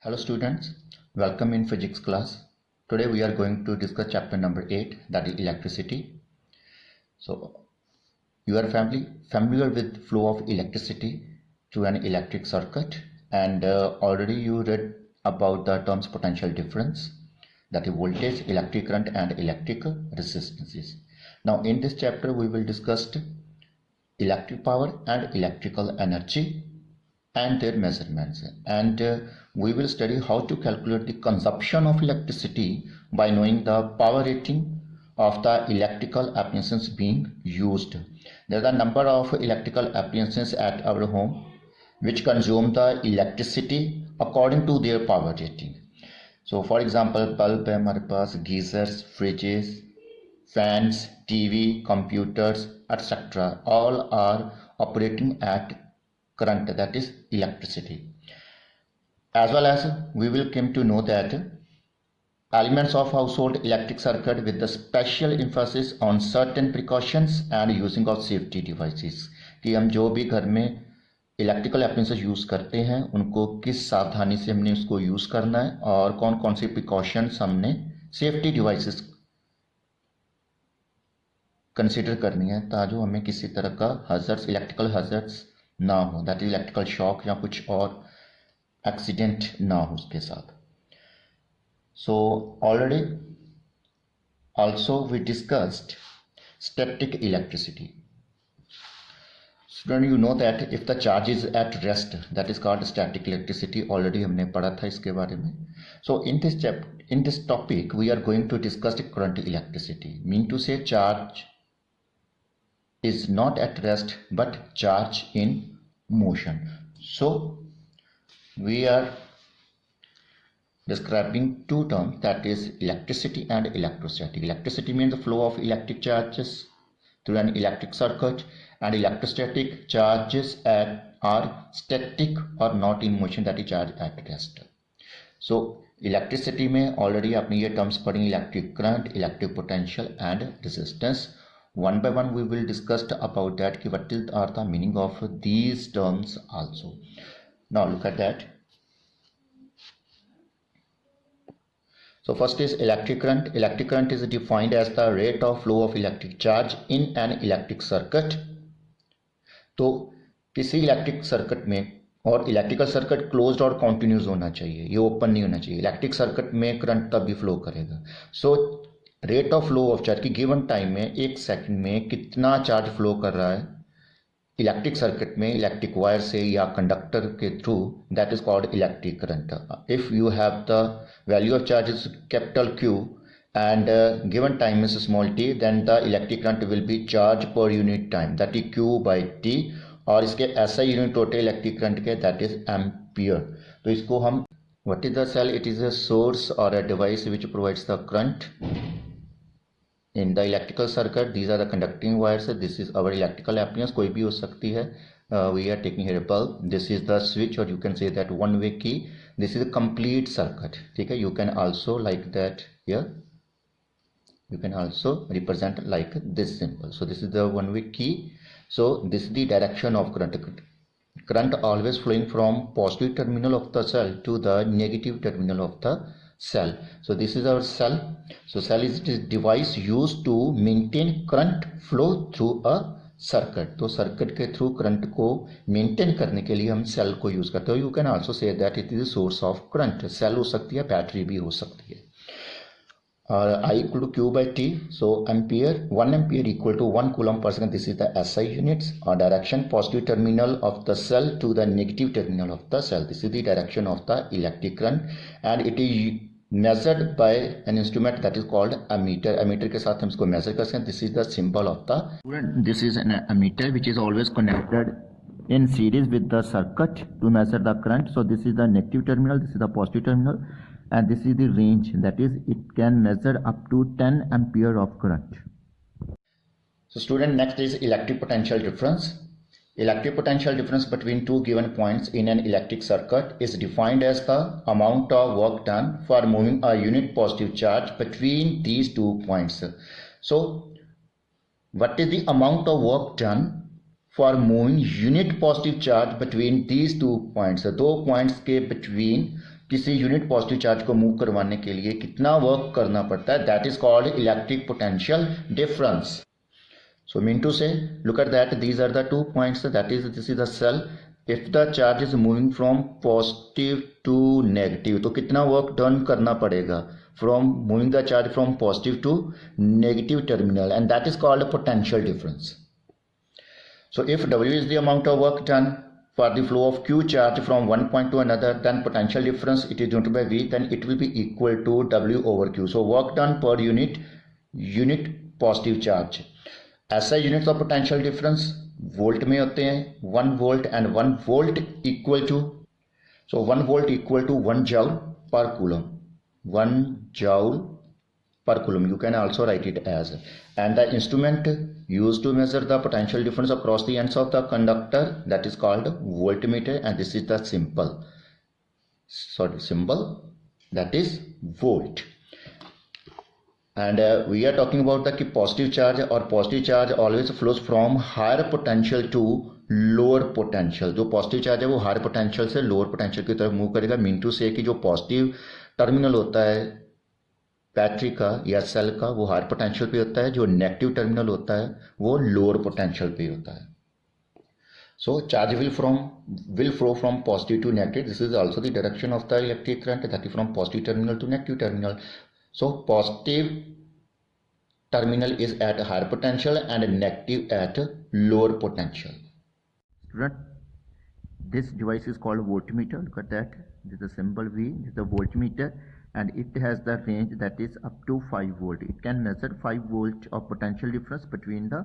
Hello students, welcome in physics class. Today we are going to discuss chapter number 8, that is electricity. So you are familiar with flow of electricity through an electric circuit, and already you read about the terms potential difference, that is voltage, electric current and electric resistances. Now in this chapter we will discuss electric power and electrical energy and their measurements, and we will study how to calculate the consumption of electricity by knowing the power rating of the electrical appliances being used. There are a number of electrical appliances at our home which consume the electricity according to their power rating. So for example, bulb है हमारे पास, geysers, fridges, fans, TV, computers, etc. all are operating at current, that is electricity. As well as we will come to know that elements of household electric circuit with the special emphasis on certain precautions and using of safety devices, कि हम जो भी घर में electrical appliances use करते हैं उनको किस सावधानी से हमने उसको यूज़ करना है और कौन कौन सी प्रिकॉशंस हमने सेफ्टी डिवाइसेस कंसिडर करनी है ताकि हमें किसी तरह का हज़र्ड्स, इलेक्ट्रिकल हज़र्ड्स ना हो, दैट इज इलेक्ट्रिकल शॉक या कुछ और एक्सीडेंट ना हो उसके साथ. So already also we discussed static electricity. Student you know that if the charge is at rest that is called static electricity. Already हमने पढ़ा था इसके बारे में. So in this topic we are going to discuss current electricity. Mean to say charge is not at rest but charge in motion. So we are describing two terms, that is electricity and electrostatic. Electricity means the flow of electric charges through an electric circuit, and electrostatic charges are static or not in motion, that is charge at rest. So electricity में already आपने ये terms पढ़ी, electric current, electric potential and resistance. One by one we will discuss about that, what are the meaning of these terms also. Now look at that. So first is electric current. Electric current is defined as the rate of flow of electric charge in an electric circuit. तो किसी electric circuit में, और electrical circuit closed और continuous होना चाहिए, ये open नहीं होना चाहिए. इलेक्ट्रिक सर्किट में करंट तभी फ्लो करेगा. So rate of flow of charge की गिवन टाइम में एक सेकंड में कितना चार्ज फ्लो कर रहा है इलेक्ट्रिक सर्किट में, इलेक्ट्रिक वायर से या कंडक्टर के through, that is called electric current. If you have the value of charge is capital Q and given time is small t, then the electric current will be charge per unit time, that is Q by T. और इसके SI unit होते हैं electric current के, that is ampere. तो इसको हम, what is the cell? It is a source और a device which provides the current in the electrical circuit. These are the conducting wires. This is our electrical appliance, कोई भी हो सकती है. We are taking here a bulb. This is the switch, or you can say that one way key. This is a complete circuit. ठीक है, you can also like that here. You can also represent like this symbol. So this is the one way key. So this is the direction of current. Current always flowing from positive terminal of the cell to the negative terminal of the cell. So this is our cell. So cell is the device used to maintain current flow through a circuit. तो circuit के through current को maintain करने के लिए हम cell को use करते हैं. You can also say that it is a source of current. Cell हो सकती है, बैटरी भी हो सकती है. और I equal to Q by T. So ampere, 1 ampere equal to 1 coulomb per second. This is the SI units. Or direction, positive terminal of the cell to the negative terminal of the cell. This is the direction of the electric current, and it is measured by an instrument that is called ammeter. Ammeter के साथ हम इसको measure कर सकते हैं. This is the symbol of the student. This is an ammeter which is always connected in series with the circuit to measure the current. So this is the negative terminal, this is the positive terminal, and this is the range, that is it can measure up to 10 ampere of current. So student, next is electric potential difference. Electric potential difference between two given points in an electric circuit is defined as the amount of work done for moving a unit positive charge between these 2 points. So what is the amount of work done for moving unit positive charge between these 2 points? दो points के between किसी unit positive charge को move करवाने के लिए कितना work करना पड़ता है, that is called electric potential difference. So mean to say, look at that, these are the 2 points, that is, this is the cell. If the charge is moving from positive to negative, तो कितना work done करना पड़ेगा from moving the charge from positive to negative terminal, and that is called a potential difference. So if W is the amount of work done for the flow of Q charge from one point to another, then potential difference, it is denoted by V, then it will be equal to W over Q. So work done per unit positive charge. ऐसा units of potential difference volt में होते हैं. 1 volt and 1 volt equal to, so 1 volt equal to 1 joule per coulomb. 1 joule per coulomb, you can also write it as. And the instrument used to measure the potential difference across the ends of the conductor, that is called voltmeter, and this is the symbol that is volt. And we are talking about the positive charge, or positive charge always flows from higher potential to lower potential. जो positive charge है वो higher potential से lower potential की तरफ move करेगा. Mean to से कि जो पॉजिटिव टर्मिनल होता है बैटरी का या सेल का वो हायर पोटेंशियल पे होता है, जो नेगेटिव टर्मिनल होता है वो लोअर पोटेंशियल पे होता है. So charge will flow from positive to negative. This is also the direction of the electric current, that is from positive terminal to negative terminal. So positive terminal is at higher potential and negative at lower potential. Student, this device is called voltmeter. Look at that. This is the symbol V. This is the voltmeter, and it has the range that is up to 5 volt. It can measure 5 volt of potential difference between the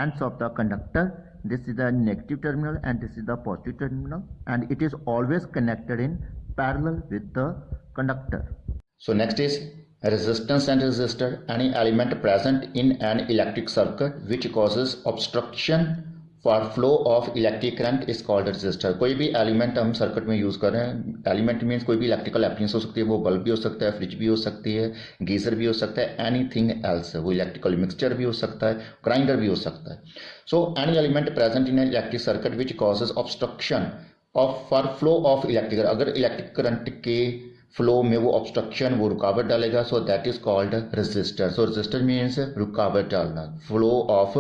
ends of the conductor. This is the negative terminal and this is the positive terminal, and it is always connected in parallel with the conductor. So next is resistance and resistor. Any element present in an electric circuit which causes obstruction for flow of electric current is called resistor. कोई भी element हम circuit में use कर रहे हैं, element means कोई भी electrical appliance हो सकती है, वो बल्ब भी हो सकता है, फ्रिज भी हो सकती है, गीजर भी हो सकता है, एनीथिंग एल्स, वो इलेक्ट्रिकल मिक्सचर भी हो सकता है, ग्राइंडर भी हो सकता है. So any element present in electric circuit which causes obstruction of for flow of electric, अगर इलेक्ट्रिक करंट के फ्लो में वो ऑब्स्ट्रक्शन, वो रुकावट डालेगा, so that is called resistor. So resistor means रुकावट डालना, फ्लो ऑफ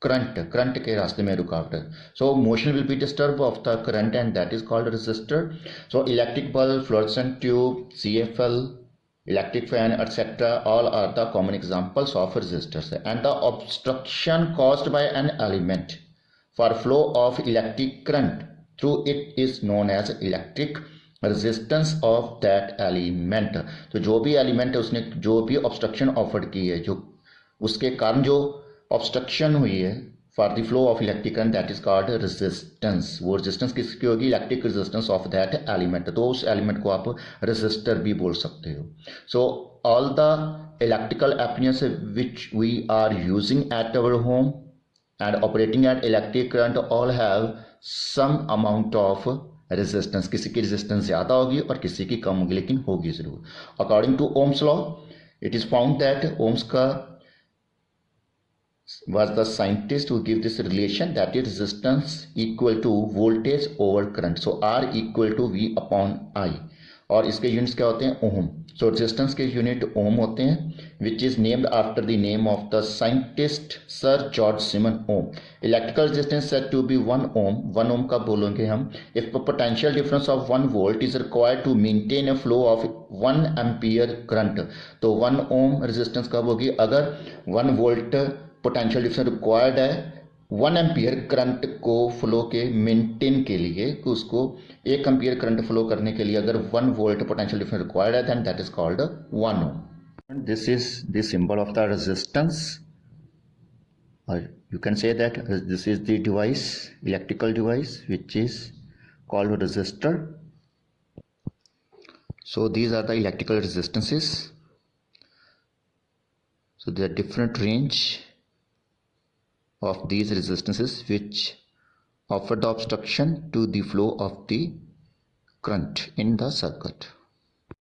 करंट के रास्ते में रुकावट. So motion will be disturb of the current and that is called resistor. So electric bulb, fluorescent tube, CFL, electric fan, etc., all are the common examples of resistors. And the obstruction caused by an element for flow of electric current through it is known as electric resistance of that element. तो जो भी element है उसने जो भी obstruction offer की है, जो उसके कारण जो ऑब्स्ट्रक्शन हुई है for the flow of electric current, that is called resistance. वो रेजिस्टेंस किसकी होगी? Electric resistance of that element. तो उस एलिमेंट को आप रेजिस्टर भी बोल सकते हो. So all the electrical appliance which we are using at our home and operating at electric current all have some amount of resistance. किसी की रेजिस्टेंस ज़्यादा होगी और किसी की कम होगी, लेकिन होगी ज़रूर. According to Ohm's law, it is found that Ohm's का was the scientist who give this relation, that is resistance equal to voltage over current. So R equal to V upon I. और इसके units क्या होते हैं? ओम. सो resistance के unit ohm होते हैं, which is named after the name of the scientist sir George Simon Ohm. Electrical resistance said to be 1 ohm. 1 ohm का बोलेंगे हम if potential difference of 1 volt is required to maintain a flow of 1 ampere current. तो 1 ohm resistance कब होगी? अगर 1 volt potential difference required है 1 ampere current को flow के मेंटेन के लिए, कि उसको 1 एम्पियर करंट फ्लो करने के लिए अगर 1 वोल्ट पोटेंशियल डिफरेंस रिक्वायर्ड है, then that is called 1 ohm. This is the symbol of the resistance, और you can say that this is the device, electrical device which is called resistor. So these are the electrical resistances. So there are different range of these resistances which offer the obstruction to the flow of the current in the circuit.